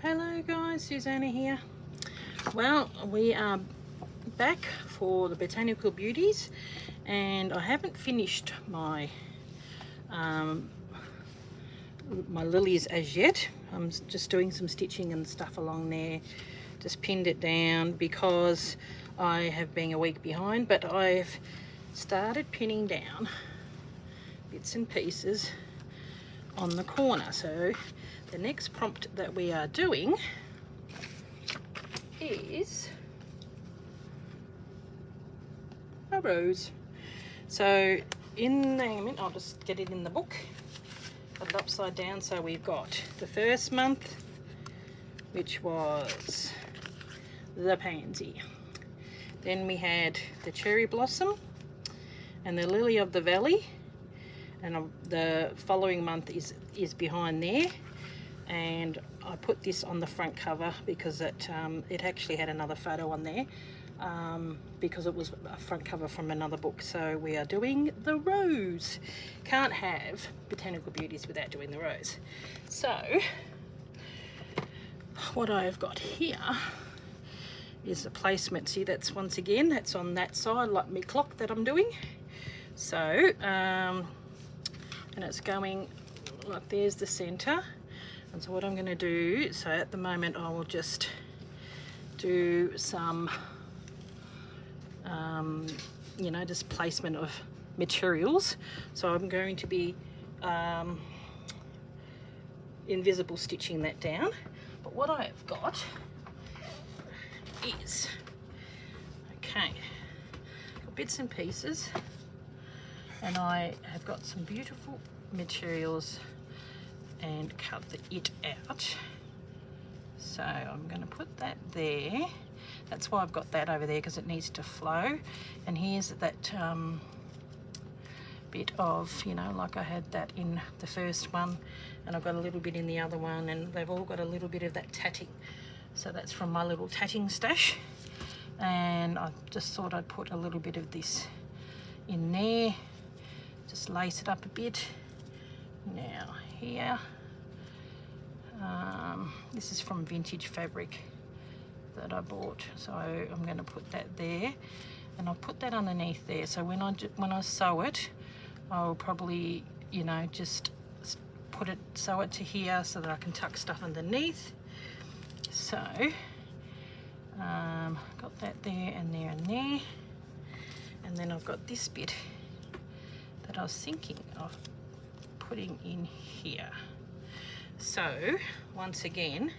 Hello guys, Susanna here. Well, we are back for the Botanical Beauties, and I haven't finished my my lilies as yet. I'm just doing some stitching and stuff along there, just pinned it down because I have been a week behind, but I've started pinning down bits and pieces on the corner. So the next prompt that we are doing is a rose. So in the, I'll just get it in the book, put it upside down. So we've got the first month, which was the pansy. Then we had the cherry blossom and the lily of the valley, and the following month is behind there. And I put this on the front cover because it actually had another photo on there, because it was a front cover from another book. So we are doing the rose. Can't have Botanical Beauties without doing the rose. So what I've got here is the placement. See, that's once again, that's on that side, like my clock that I'm doing. So and it's going like, there's the center. And so what I'm going to do, so at the moment I will just do some, you know, just placement of materials. So I'm going to be invisible stitching that down. But what I have got is, okay, got bits and pieces, and I have got some beautiful materials and cut it out. So I'm going to put that there. That's why I've got that over there, because it needs to flow. And here's that bit of, you know, like I had that in the first one, and I've got a little bit in the other one, and they've all got a little bit of that tatting. So that's from my little tatting stash, and I just thought I'd put a little bit of this in there, just lace it up a bit. Now here, this is from Vintage Fabric that I bought, so I'm going to put that there, and I'll put that underneath there. So when I sew it, I'll probably, you know, just sew it to here so that I can tuck stuff underneath. So got that there and there and there, and then I've got this bit that I was thinking of putting in here. So once again,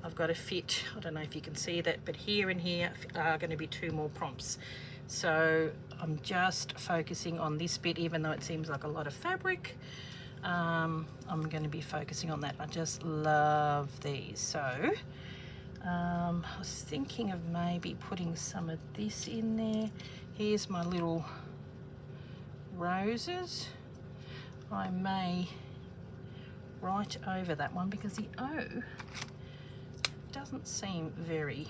I've got to fit, I don't know if you can see that, but here and here are going to be two more prompts. So I'm just focusing on this bit, even though it seems like a lot of fabric. I'm going to be focusing on that. I just love these. So I was thinking of maybe putting some of this in there. Here's my little roses. I may write over that one because the O doesn't seem very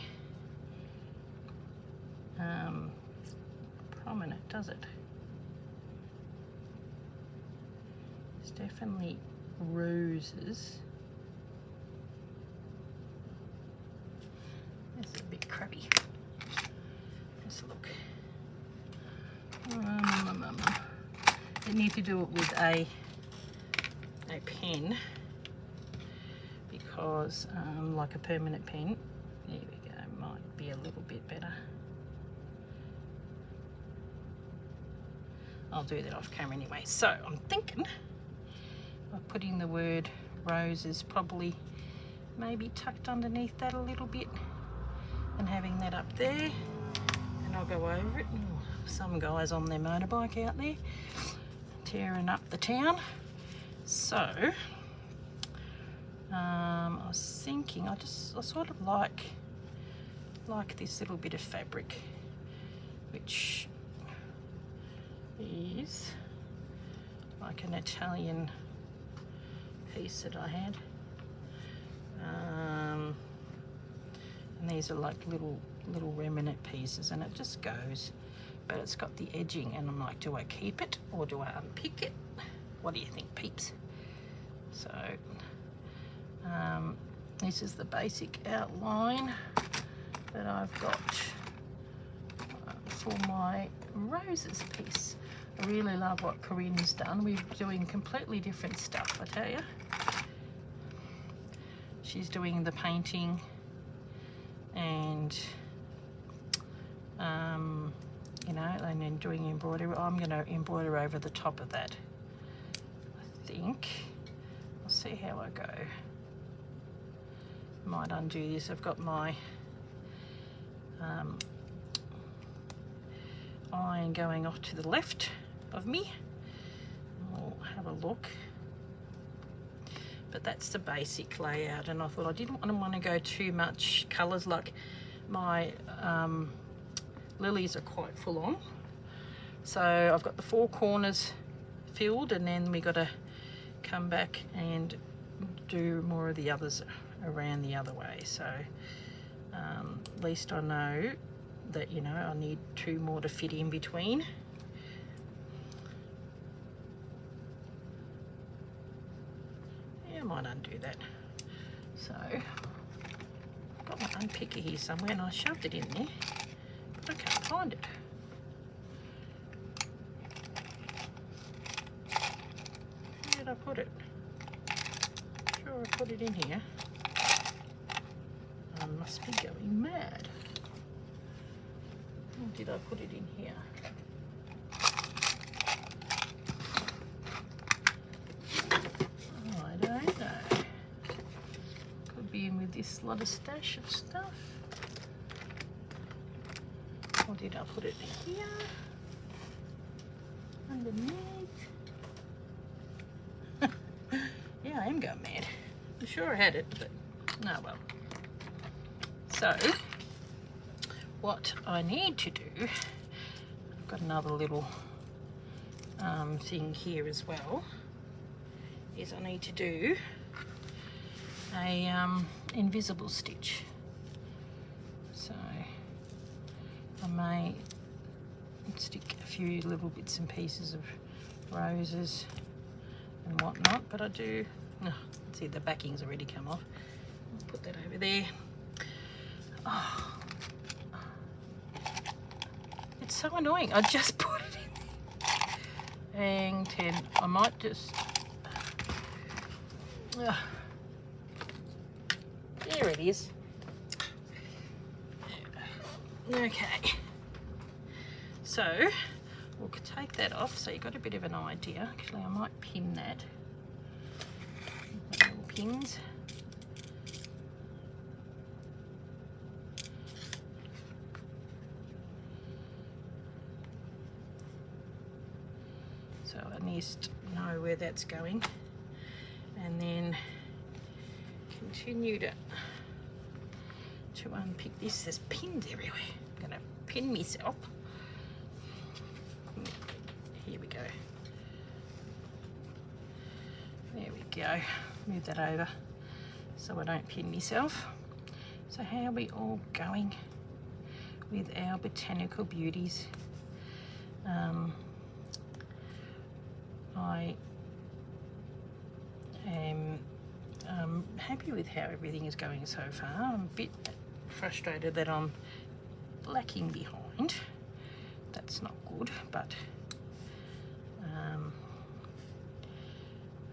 prominent, does it? It's definitely roses. This is a bit crabby. Let's look. You need to do it with a pen, because like a permanent pen, there we go, might be a little bit better. I'll do that off camera anyway. So I'm thinking of putting the word roses probably maybe tucked underneath that a little bit, and having that up there, and I'll go over it. Ooh, some guys on their motorbike out there tearing up the town. So I was thinking, I sort of like this little bit of fabric, which is like an Italian piece that I had, and these are like little remnant pieces, and it just goes, but it's got the edging, and I'm like, do I keep it or do I unpick it? What do you think, peeps? So this is the basic outline that I've got for my roses piece. I really love what Corinne's done. We're doing completely different stuff, I tell you. She's doing the painting and you know, and then doing embroidery. I'm going to embroider over the top of that, I think. I'll see how I go. Might undo this. I've got my iron going off to the left of me. I'll have a look. But that's the basic layout, and I thought I didn't want to go too much colours. Like my lilies are quite full on, so I've got the four corners filled, and then we got to come back and do more of the others around the other way. So at least I know that, you know, I need two more to fit in between. Yeah, I might undo that. So I've got my unpicker here somewhere, and I shoved it in there, but I can't find it. Where did I put it? Sure, I put it in here. I must be going mad. Or did I put it in here? Oh, I don't know. Could be in with this lot of stash of stuff. Or did I put it here? Underneath? Yeah, I am going mad. I'm sure I had it, but no, well. So, what I need to do, I've got another little thing here as well, is I need to do a invisible stitch. So I may stick a few little bits and pieces of roses and whatnot, but I do, see the backing's already come off. I'll put that over there. Oh, it's so annoying. I just put it in there. Hang 10. I might just... there it is. Okay. So, we'll take that off so you've got a bit of an idea. Actually, I might pin that. Little pins. So I need to know where that's going, and then continue to unpick this. There's pins everywhere. I'm going to pin myself. Here we go. There we go. Move that over so I don't pin myself. So how are we all going with our botanical beauties? I am happy with how everything is going so far. I'm a bit frustrated that I'm lacking behind. That's not good, but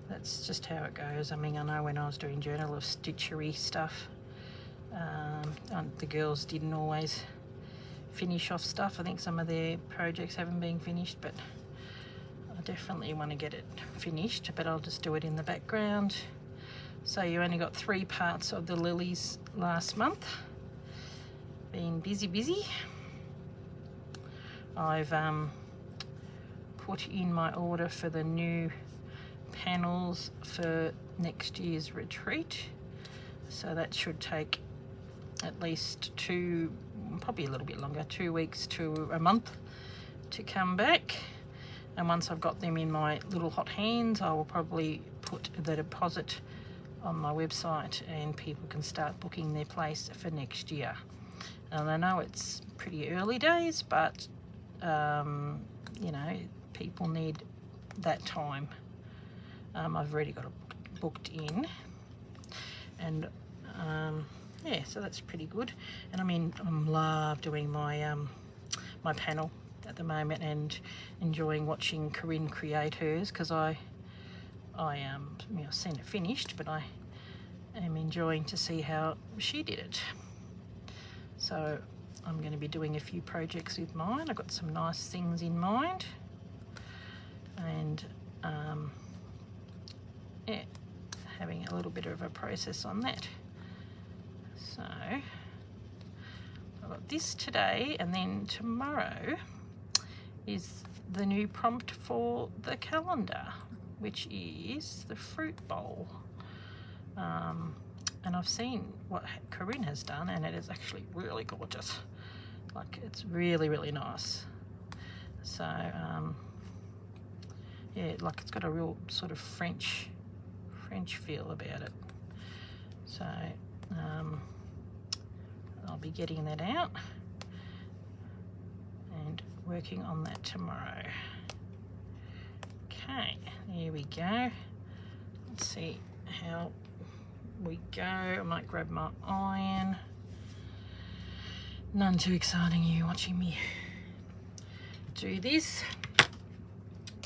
that's just how it goes. I mean, I know when I was doing Journal of Stitchery stuff, the girls didn't always finish off stuff. I think some of their projects haven't been finished, but I definitely want to get it finished, but I'll just do it in the background. So you only got 3 parts of the lilies last month. Been busy. I've put in my order for the new panels for next year's retreat. So that should take at least probably a little bit longer, 2 weeks to a month to come back. And once I've got them in my little hot hands, I will probably put the deposit on my website and people can start booking their place for next year. And I know it's pretty early days, but you know, people need that time. I've already got it booked in, and yeah, so that's pretty good. And I mean, I love doing my my panel at the moment and enjoying watching Corinne create hers, because I've seen it finished, but I am enjoying to see how she did it. So I'm going to be doing a few projects with mine. I've got some nice things in mind, and yeah, having a little bit of a process on that. So I've got this today, and then tomorrow is the new prompt for the calendar, which is the fruit bowl. And I've seen what Corinne has done, and it is actually really gorgeous. Like, it's really, really nice. So yeah, like it's got a real sort of French feel about it. So I'll be getting that out and working on that tomorrow. Okay, there we go. Let's see how we go. I might grab my iron. None too exciting, you watching me do this.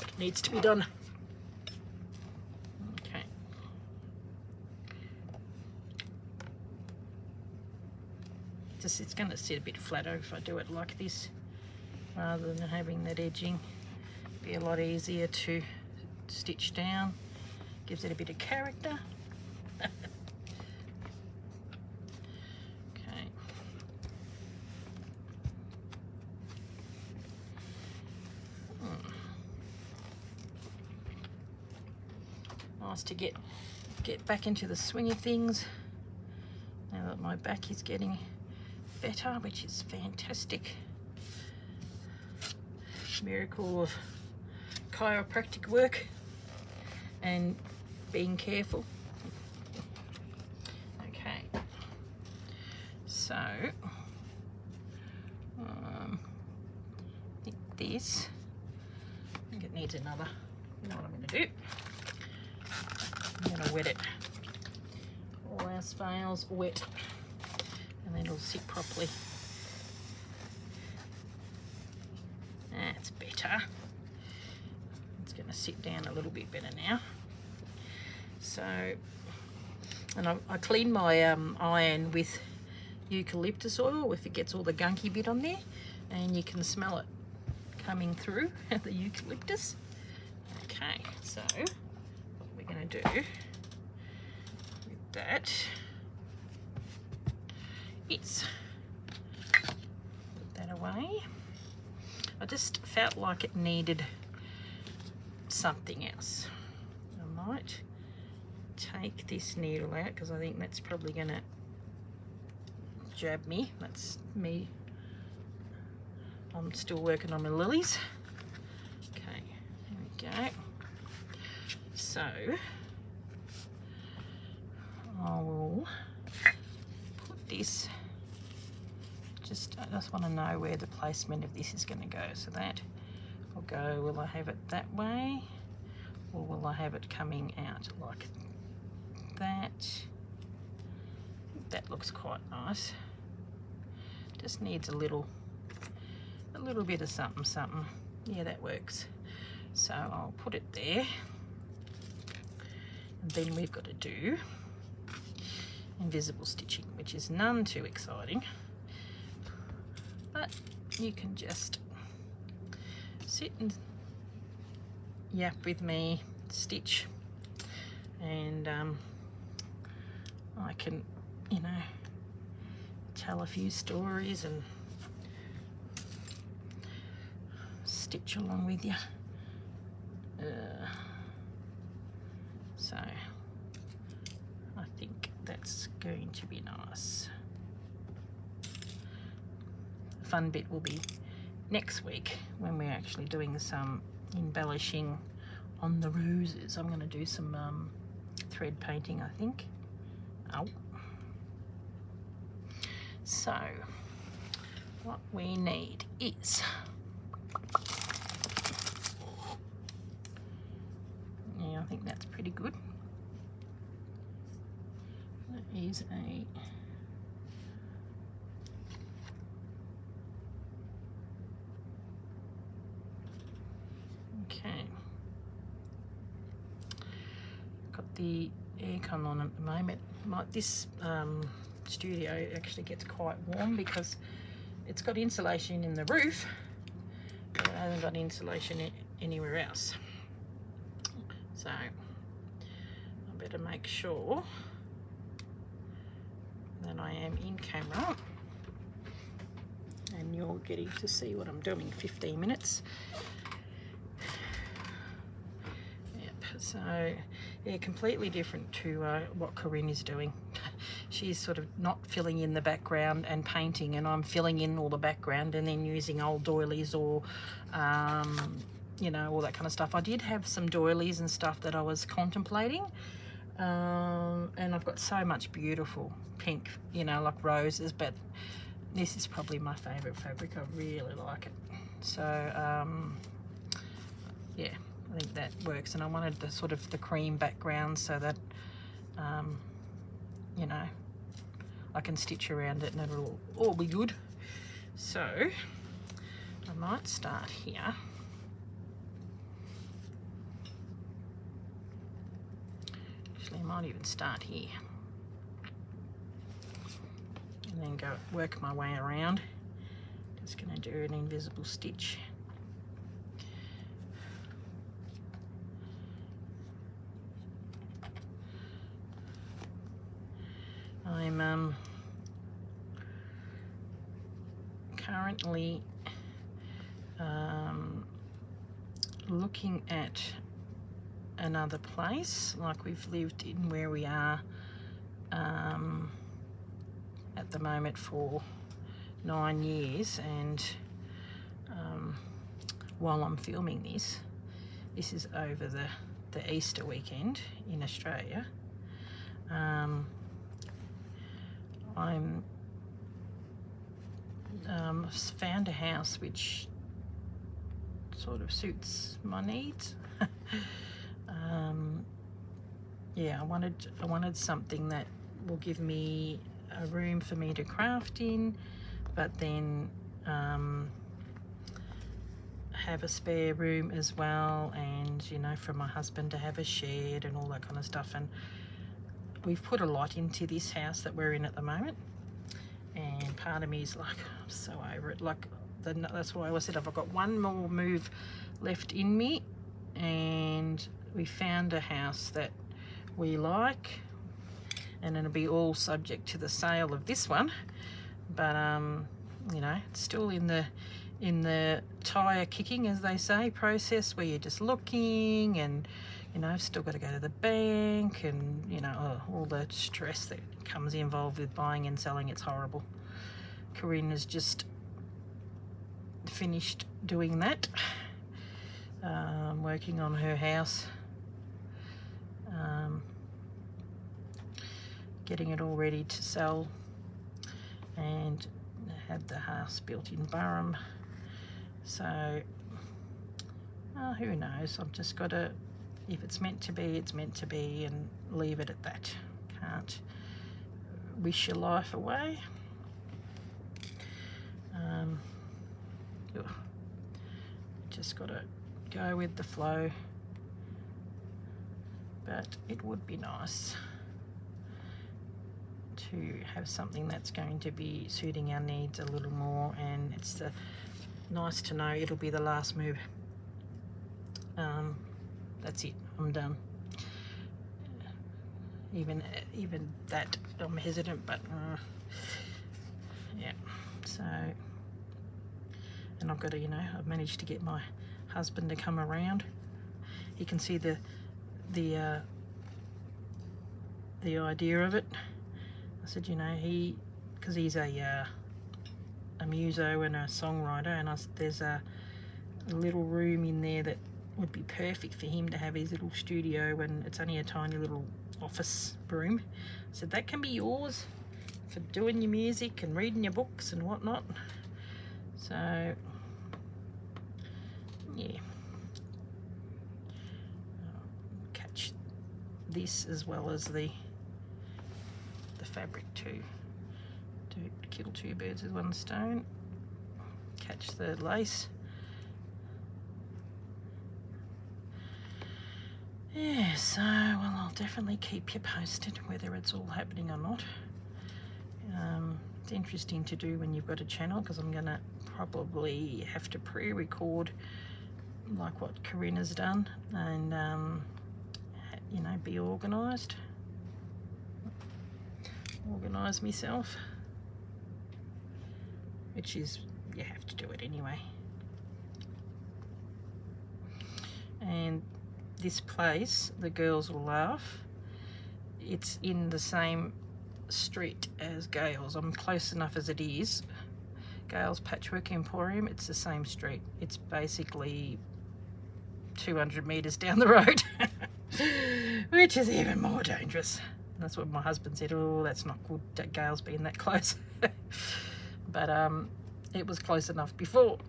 It needs to be done. Okay. It's going to sit a bit flatter if I do it like this, rather than having that edging. Be a lot easier to stitch down. Gives it a bit of character. Okay. Nice to get back into the swing of things now that my back is getting better, which is fantastic. Miracle of chiropractic work and being careful. Okay, so I think this, I think it needs another. You know what I'm going to do? I'm going to wet it. All our spales wet, and then it'll sit properly. That's better. It's going to sit down a little bit better now. So, and I clean my iron with eucalyptus oil if it gets all the gunky bit on there, and you can smell it coming through the eucalyptus. Okay, so what we're going to do with that is put that away. I just felt like it needed something else. I might take this needle out because I think that's probably going to jab me. That's me. I'm still working on my lilies. Okay, there we go. So I will put this, I just want to know where the placement of this is going to go. So that will go, will I have it that way, or will I have it coming out like that? That looks quite nice. Just needs a little bit of something. Yeah, that works. So I'll put it there. And then we've got to do invisible stitching, which is none too exciting. But you can just sit and yap with me, stitch, and I can, you know, tell a few stories and stitch along with you. So I think that's going to be nice. The fun bit will be next week when we're actually doing some embellishing on the roses. I'm going to do some thread painting, I think. Oh. So what we need is, yeah, I think that's pretty good. is a okay. Got the aircon on at the moment. This studio actually gets quite warm because it's got insulation in the roof, but it hasn't got insulation anywhere else. So I better make sure that I am in camera and you're getting to see what I'm doing. 15 minutes. So yeah, completely different to what Corinne is doing. She's sort of not filling in the background and painting, and I'm filling in all the background and then using old doilies or you know, all that kind of stuff. I did have some doilies and stuff that I was contemplating, and I've got so much beautiful pink, you know, like roses, but this is probably my favorite fabric. I really like it. So yeah, I think that works. And I wanted the sort of the cream background so that you know, I can stitch around it and it'll all be good. So I might start here. Actually, I might even start here and then go work my way around. Just going to do an invisible stitch. I'm currently looking at another place. Like, we've lived in where we are at the moment for 9 years, and while I'm filming this is over the Easter weekend in Australia. I'm found a house which sort of suits my needs. Yeah, I wanted something that will give me a room for me to craft in, but then have a spare room as well, and, you know, for my husband to have a shed and all that kind of stuff. And we've put a lot into this house that we're in at the moment, and part of me is like, I'm so over it. Like, that's why I always said I've got one more move left in me, and we found a house that we like, and it'll be all subject to the sale of this one. But you know, it's still in the tire kicking, as they say, process, where you're just looking, and, you know, still got to go to the bank, and, you know, all the stress that comes involved with buying and selling. It's horrible. Corinne has just finished doing that, working on her house, getting it all ready to sell, and had the house built in Burrum. So who knows, I've just got to, if it's meant to be, it's meant to be, and leave it at that. Can't wish your life away. Just got to go with the flow, but it would be nice to have something that's going to be suiting our needs a little more, and it's nice to know it'll be the last move. That's it, I'm done. Even that, I'm hesitant, but yeah. So, and I've got to, you know, I've managed to get my husband to come around. He can see the idea of it. I said, you know, because he's a muso and a songwriter, and there's a little room in there that would be perfect for him to have his little studio, and it's only a tiny little office room. So that can be yours for doing your music and reading your books and whatnot. So yeah, I'll catch this as well as the fabric too, to kill two birds with one stone. Catch the lace. Yeah, so, well, I'll definitely keep you posted whether it's all happening or not. It's interesting to do when you've got a channel, because I'm going to probably have to pre-record like what Corinna's done, and you know, be organised. Organise myself, which is, you have to do it anyway. And this place, the girls will laugh, it's in the same street as Gail's. I'm close enough as it is. Gail's Patchwork Emporium, it's the same street. It's basically 200 metres down the road, which is even more dangerous. That's what my husband said, oh, that's not good that Gail's being that close. But it was close enough before.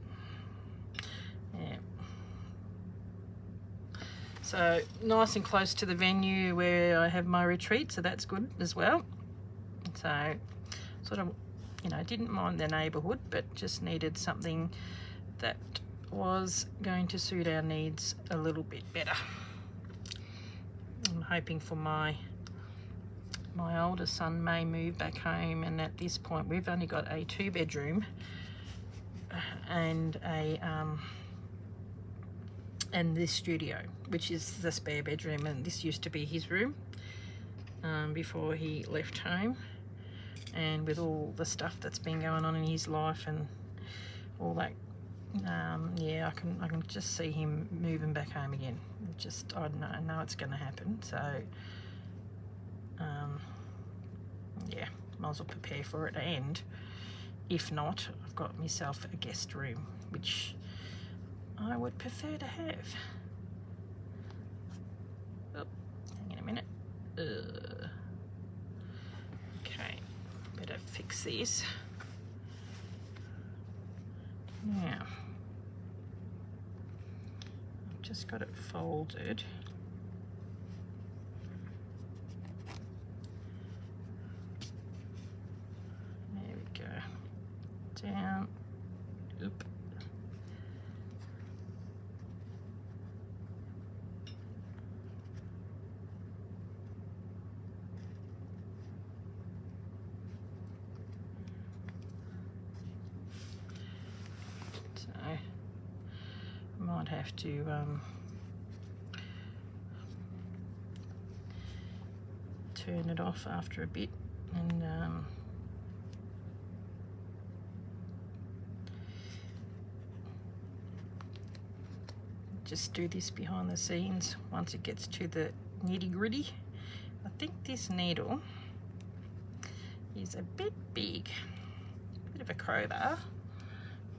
Yeah. So nice and close to the venue where I have my retreat, so that's good as well. So sort of, you know, didn't mind the neighbourhood, but just needed something that was going to suit our needs a little bit better. I'm hoping for my older son may move back home, and at this point we've only got a 2-bedroom and this studio, which is the spare bedroom, and this used to be his room before he left home. And with all the stuff that's been going on in his life and all that, yeah, I can just see him moving back home again. Just, I know it's going to happen, so yeah, might as well prepare for it. And if not, I've got myself a guest room, which I would prefer to have. Oh, hang on a minute. Okay, better fix this. Now, I've just got it folded. There we go. Down. Oop. Might have to turn it off after a bit and just do this behind the scenes once it gets to the nitty-gritty. I think this needle is a bit big, bit of a crowbar.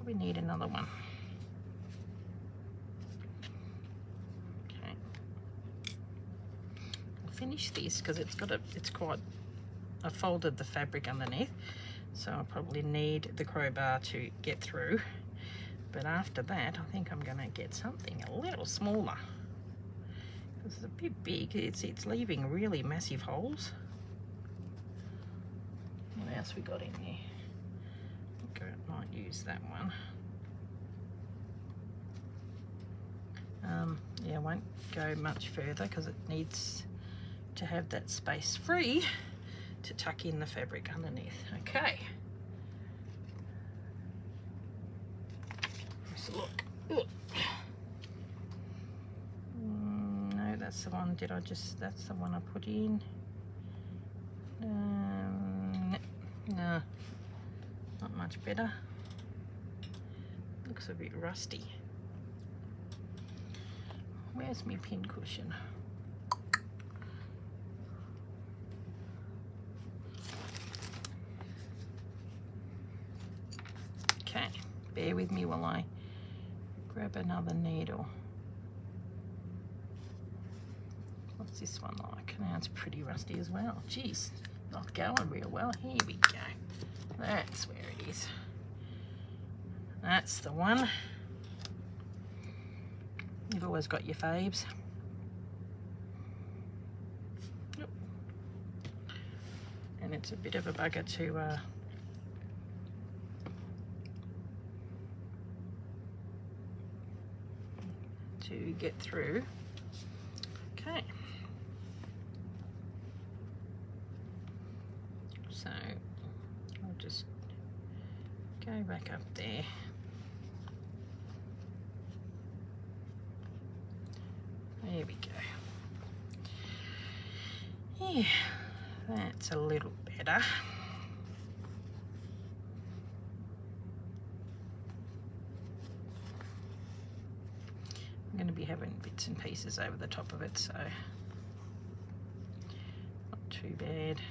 We need another one. Finish this because it's quite, I folded the fabric underneath, so I'll probably need the crowbar to get through. But after that, I think I'm going to get something a little smaller because it's a bit big. It's leaving really massive holes. What else we got in there? Okay, I might use that one. Yeah, I won't go much further because it needs to have that space free to tuck in the fabric underneath. Okay. Let's look. No, that's the one. That's the one I put in. No, not much better. Looks a bit rusty. Where's my pin cushion? Okay, bear with me while I grab another needle. What's this one like? Now it's pretty rusty as well. Jeez, not going real well. Here we go. That's where it is. That's the one. You've always got your faves. and it's a bit of a bugger to get through. Okay, so I'll just go back up there. There we go. Yeah, that's a little better. I'm going to be having bits and pieces over the top of it, so not too bad.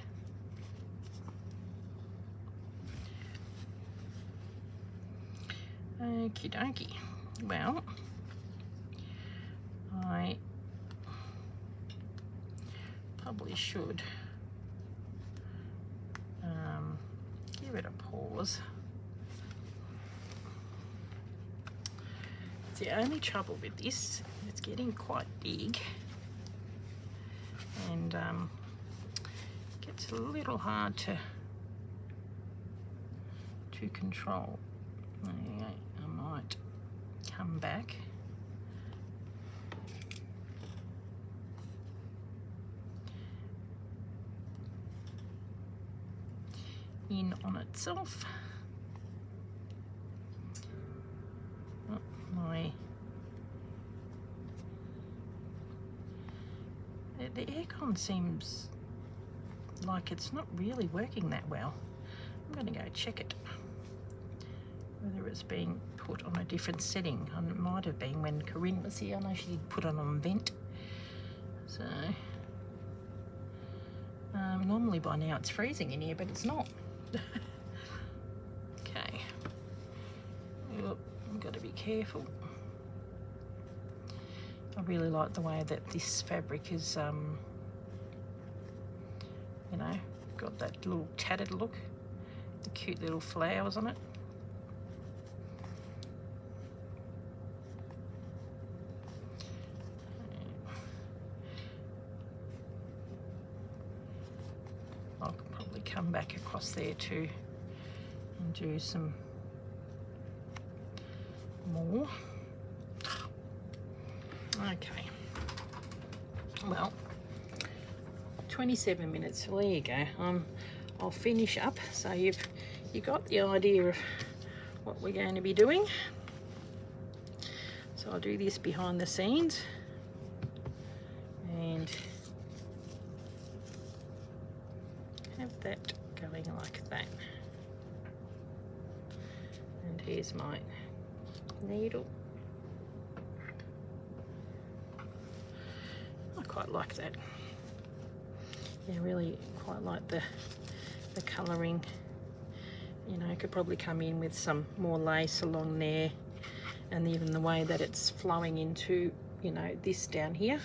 Okie dokie. Well, I probably should give it a pause. The only trouble with this, it's getting quite big, and gets a little hard to control. Anyway, I might come back. In on itself. Oh, the aircon seems like it's not really working that well. I'm going to go check it, whether it's being put on a different setting. It might have been when Corinne was here. I know she did put it on vent, so normally by now it's freezing in here, but it's not. Okay, I've got to be careful. I really like the way that this fabric is, you know, got that little tattered look, the cute little flowers on it. I'll probably come back across there too and do some more. Okay, well, 27 minutes, well, there you go. I'll finish up, so you got the idea of what we're going to be doing. So I'll do this behind the scenes, and have that going like that. And here's my needle. I quite like that. Yeah, really quite like the colouring. You know, could probably come in with some more lace along there, and even the way that it's flowing into, you know, this down here.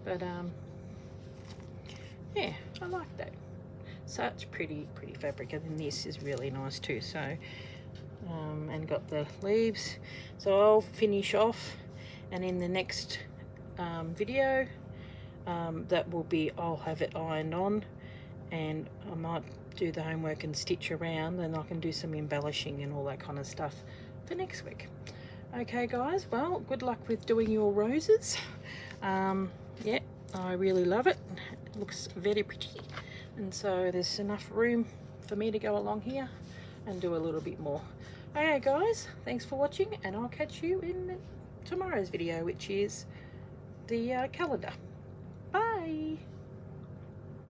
But yeah, I like that. Such pretty fabric, and then this is really nice too. So and got the leaves. So I'll finish off, and in the next video that will be, I'll have it ironed on, and I might do the homework and stitch around, and I can do some embellishing and all that kind of stuff for next week. Okay guys, well, good luck with doing your roses. Yeah, I really love it. It looks very pretty, and so there's enough room for me to go along here and do a little bit more. Okay guys, thanks for watching, and I'll catch you in tomorrow's video, which is the calendar. Bye.